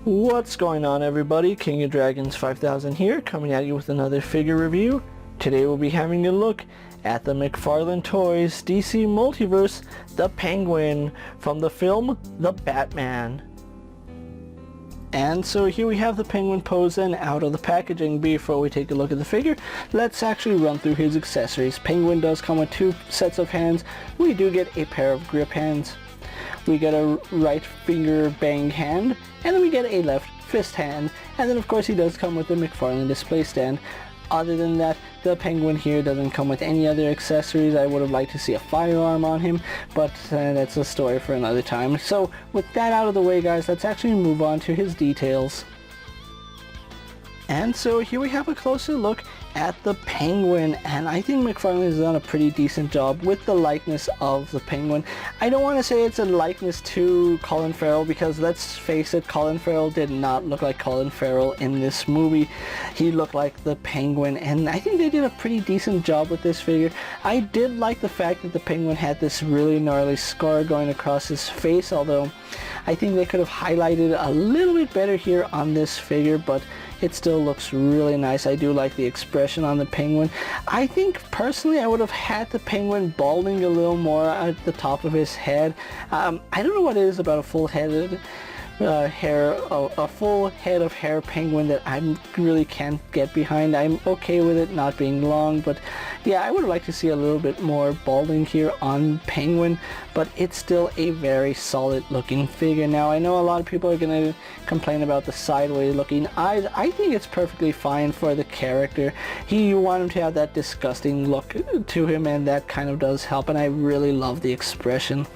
What's going on, everybody? King of Dragons 5000 here, coming at you with another figure review. Today we'll be having a look at the McFarlane Toys DC Multiverse, the Penguin from the film The Batman. And so here we have the Penguin posing out of the packaging. Before we take a look at the figure, let's actually run through his accessories. Penguin does come with two sets of hands. We do get a pair of grip hands. We get a right finger bang hand, and then we get a left fist hand, and then of course he does come with the McFarlane display stand. Other than that, the Penguin here doesn't come with any other accessories. I would have liked to see a firearm on him, but that's a story for another time. So with that out of the way, guys, let's actually move on to his details. And so here we have a closer look at the Penguin, and I think McFarlane has done a pretty decent job with the likeness of the Penguin. I don't want to say it's a likeness to Colin Farrell, because let's face it, Colin Farrell did not look like Colin Farrell in this movie. He looked like the Penguin, and I think they did a pretty decent job with this figure. I did like the fact that the Penguin had this really gnarly scar going across his face, although I think they could have highlighted a little bit better here on this figure, but it still looks really nice. I do like the expression on the Penguin. I think personally I would have had the Penguin balding a little more at the top of his head. I don't know what it is about a full-headed a full head of hair Penguin that I really can't get behind. I'm okay with it not being long, but yeah, I would like to see a little bit more balding here on Penguin, but it's still a very solid looking figure. Now I know a lot of people are going to complain about the sideways looking eyes. I think it's perfectly fine for the character. You want him to have that disgusting look to him, and that kind of does help, and I really love the expression.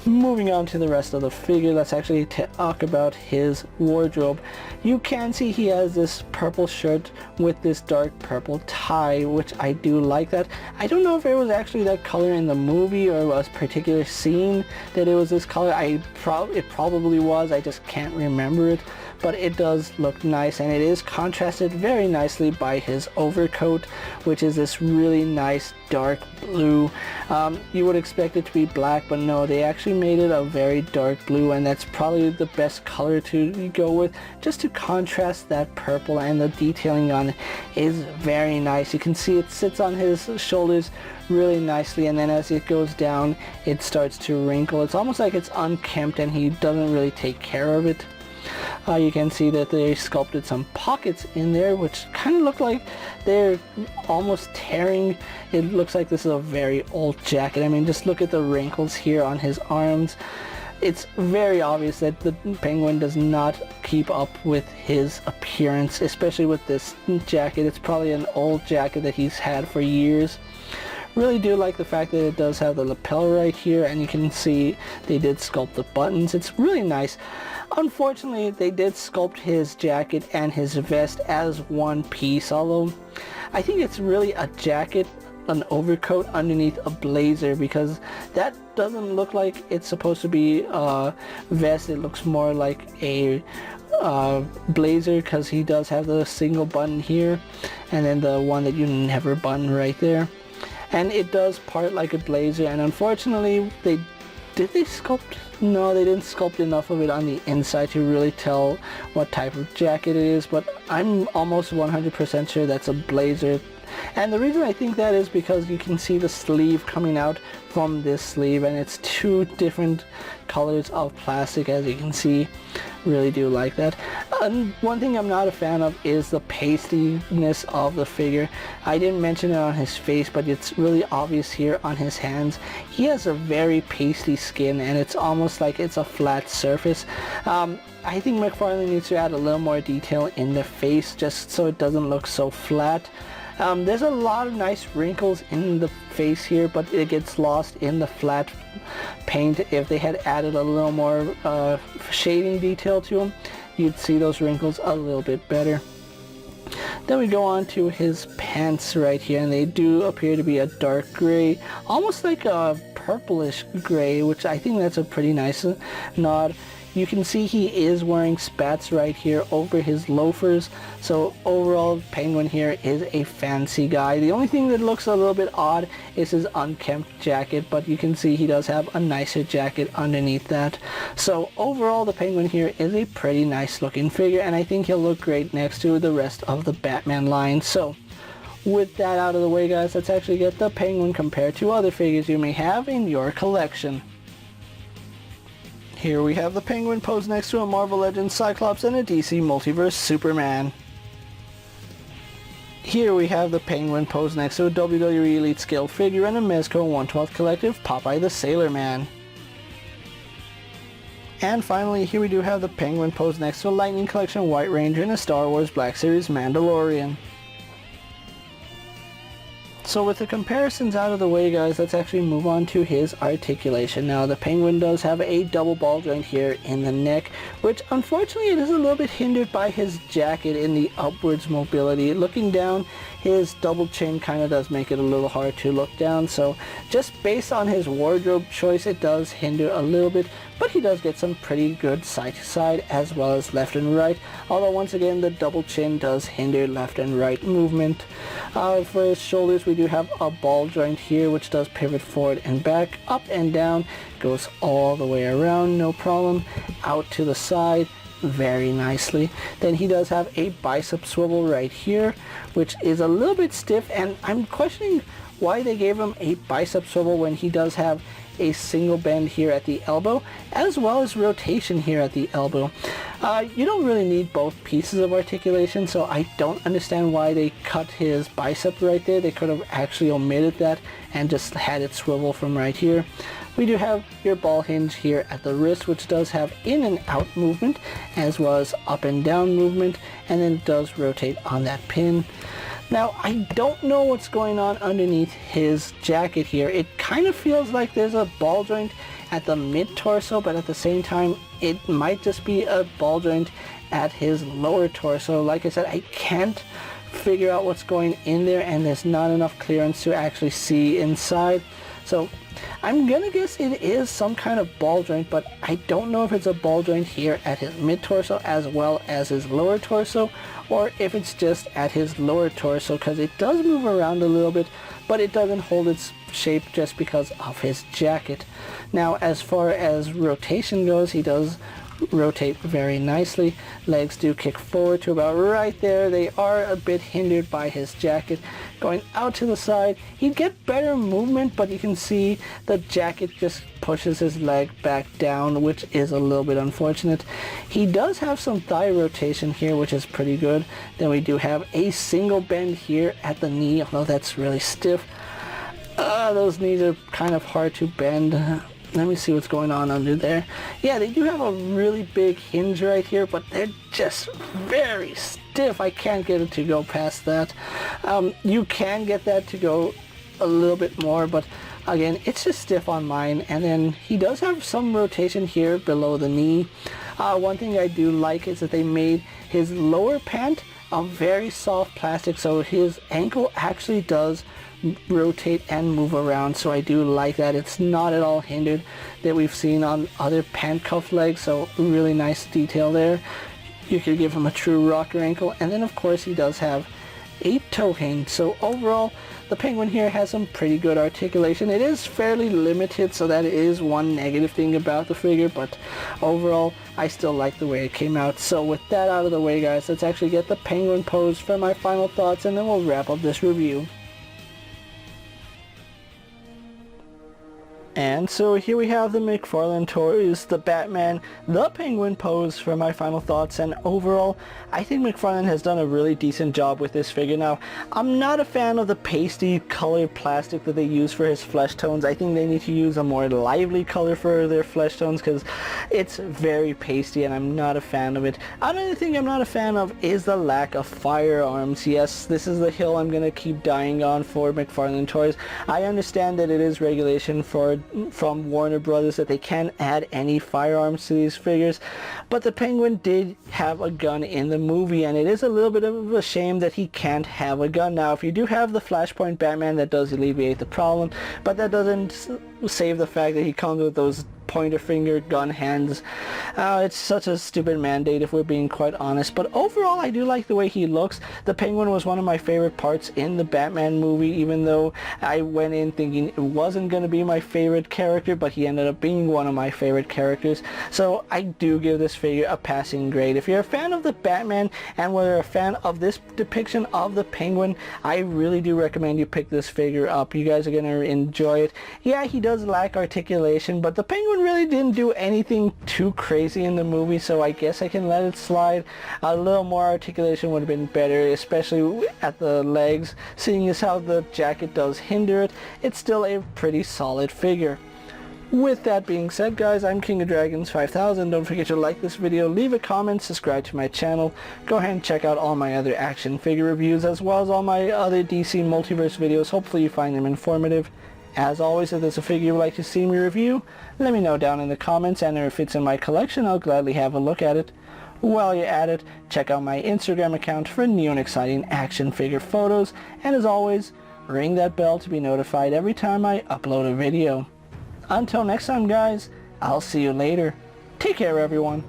Moving on to the rest of the figure, let's actually talk about his wardrobe. You can see he has this purple shirt with this dark purple tie, which I do like that. I don't know if it was actually that color in the movie or was a particular scene that it was this color. It probably was, I just can't remember it, but it does look nice, and it is contrasted very nicely by his overcoat, which is this really nice dark blue. You would expect it to be black, but no, they actually made it a very dark blue, and that's probably the best color to go with, just to contrast that purple, and the detailing on it is very nice. You can see it sits on his shoulders really nicely, and then as it goes down it starts to wrinkle. It's almost like it's unkempt, and he doesn't really take care of it. You can see that they sculpted some pockets in there, which kind of look like they're almost tearing. It looks like this is a very old jacket. I mean, just look at the wrinkles here on his arms. It's very obvious that the Penguin does not keep up with his appearance, especially with this jacket. It's probably an old jacket that he's had for years. Really do like the fact that it does have the lapel right here, and you can see they did sculpt the buttons. It's really nice. Unfortunately, they did sculpt his jacket and his vest as one piece, although I think it's really a jacket, an overcoat underneath a blazer, because that doesn't look like it's supposed to be a vest. It looks more like a blazer, because he does have the single button here, and then the one that you never button right there. And it does part like a blazer, and unfortunately did they sculpt? No, they didn't sculpt enough of it on the inside to really tell what type of jacket it is, but I'm almost 100% sure that's a blazer. And the reason I think that is because you can see the sleeve coming out from this sleeve, and it's two different colors of plastic, as you can see. Really do like that. One thing I'm not a fan of is the pastiness of the figure. I didn't mention it on his face, but it's really obvious here on his hands. He has a very pasty skin, and it's almost like it's a flat surface. I think McFarlane needs to add a little more detail in the face, just so it doesn't look so flat. There's a lot of nice wrinkles in the face here, but it gets lost in the flat paint. If they had added a little more shading detail to them, you'd see those wrinkles a little bit better. Then we go on to his pants right here, and they do appear to be a dark gray, almost like a purplish gray, which I think that's a pretty nice nod. You can see he is wearing spats right here over his loafers. So overall, Penguin here is a fancy guy. The only thing that looks a little bit odd is his unkempt jacket, but you can see he does have a nicer jacket underneath that. So overall, the Penguin here is a pretty nice looking figure, and I think he'll look great next to the rest of the Batman line. So with that out of the way, guys, let's actually get the Penguin compared to other figures you may have in your collection. Here we have the Penguin posed next to a Marvel Legends Cyclops and a DC Multiverse Superman. Here we have the Penguin posed next to a WWE Elite Scale figure and a Mezco 1/12 Collective Popeye the Sailor Man. And finally, here we do have the Penguin posed next to a Lightning Collection White Ranger and a Star Wars Black Series Mandalorian. So with the comparisons out of the way, guys, let's actually move on to his articulation. Now, the Penguin does have a double ball joint here in the neck, which unfortunately it is a little bit hindered by his jacket in the upwards mobility. Looking down, his double chin kind of does make it a little hard to look down. So just based on his wardrobe choice, it does hinder a little bit, but he does get some pretty good side to side as well as left and right. Although once again, the double chin does hinder left and right movement. For his shoulders, we do have a ball joint here, which does pivot forward and back, up and down, goes all the way around, no problem, out to the side, very nicely. Then he does have a bicep swivel right here, which is a little bit stiff, and I'm questioning why they gave him a bicep swivel when he does have a single bend here at the elbow, as well as rotation here at the elbow. You don't really need both pieces of articulation, so I don't understand why they cut his bicep right there. They could have actually omitted that and just had it swivel from right here. We do have your ball hinge here at the wrist, which does have in and out movement, as well as up and down movement, and then it does rotate on that pin. Now, I don't know what's going on underneath his jacket here. It kind of feels like there's a ball joint at the mid-torso, but at the same time, it might just be a ball joint at his lower torso. Like I said, I can't figure out what's going in there, and there's not enough clearance to actually see inside. So I'm gonna guess it is some kind of ball joint, but I don't know if it's a ball joint here at his mid-torso as well as his lower torso, or if it's just at his lower torso, because it does move around a little bit, but it doesn't hold its shape just because of his jacket. Now, as far as rotation goes, he does rotate very nicely. Legs do kick forward to about right there. They are a bit hindered by his jacket. Going out to the side, he'd get better movement, but you can see the jacket just pushes his leg back down, which is a little bit unfortunate. He does have some thigh rotation here, which is pretty good. Then we do have a single bend here at the knee, although that's really stiff. Those knees are kind of hard to bend. Let me see what's going on under there. Yeah, they do have a really big hinge right here, but they're just very stiff. I can't get it to go past that. You can get that to go a little bit more, but again, it's just stiff on mine. And then he does have some rotation here below the knee. One thing I do like is that they made his lower pant a very soft plastic, so his ankle actually does rotate and move around, so I do like that. It's not at all hindered that we've seen on other pant cuff legs, so really nice detail there. You could give him a true rocker ankle. And then of course he does have a toe hinge. So overall, the Penguin here has some pretty good articulation. It is fairly limited, so that is one negative thing about the figure, but overall I still like the way it came out. So with that out of the way, guys, let's actually get the Penguin pose for my final thoughts, and then we'll wrap up this review. And so here we have the McFarlane Toys, the Batman, the Penguin pose for my final thoughts, and overall, I think McFarlane has done a really decent job with this figure. Now, I'm not a fan of the pasty colored plastic that they use for his flesh tones. I think they need to use a more lively color for their flesh tones, because it's very pasty and I'm not a fan of it. Another thing I'm not a fan of is the lack of firearms. Yes, this is the hill I'm going to keep dying on for McFarlane Toys. I understand that it is regulation from Warner Brothers that they can't add any firearms to these figures, but the Penguin did have a gun in the movie, and it is a little bit of a shame that he can't have a gun. Now, if you do have the Flashpoint Batman, that does alleviate the problem, but that doesn't save the fact that he comes with those pointer finger, gun hands. It's such a stupid mandate if we're being quite honest, but overall I do like the way he looks. The Penguin was one of my favorite parts in the Batman movie, even though I went in thinking it wasn't going to be my favorite character, but he ended up being one of my favorite characters. So I do give this figure a passing grade. If you're a fan of the Batman and were a fan of this depiction of the Penguin, I really do recommend you pick this figure up. You guys are going to enjoy it. Yeah, he does lack articulation, but the Penguin really didn't do anything too crazy in the movie, so I guess I can let it slide. A little more articulation would have been better, especially at the legs. Seeing as how the jacket does hinder it, it's still a pretty solid figure. With that being said, guys, I'm KingofDragons 5000. Don't forget to like this video, leave a comment, subscribe to my channel. Go ahead and check out all my other action figure reviews as well as all my other DC Multiverse videos. Hopefully you find them informative. As always, if there's a figure you'd like to see me review, let me know down in the comments, and if it's in my collection, I'll gladly have a look at it. While you're at it, check out my Instagram account for new and exciting action figure photos, and as always, ring that bell to be notified every time I upload a video. Until next time, guys, I'll see you later. Take care, everyone.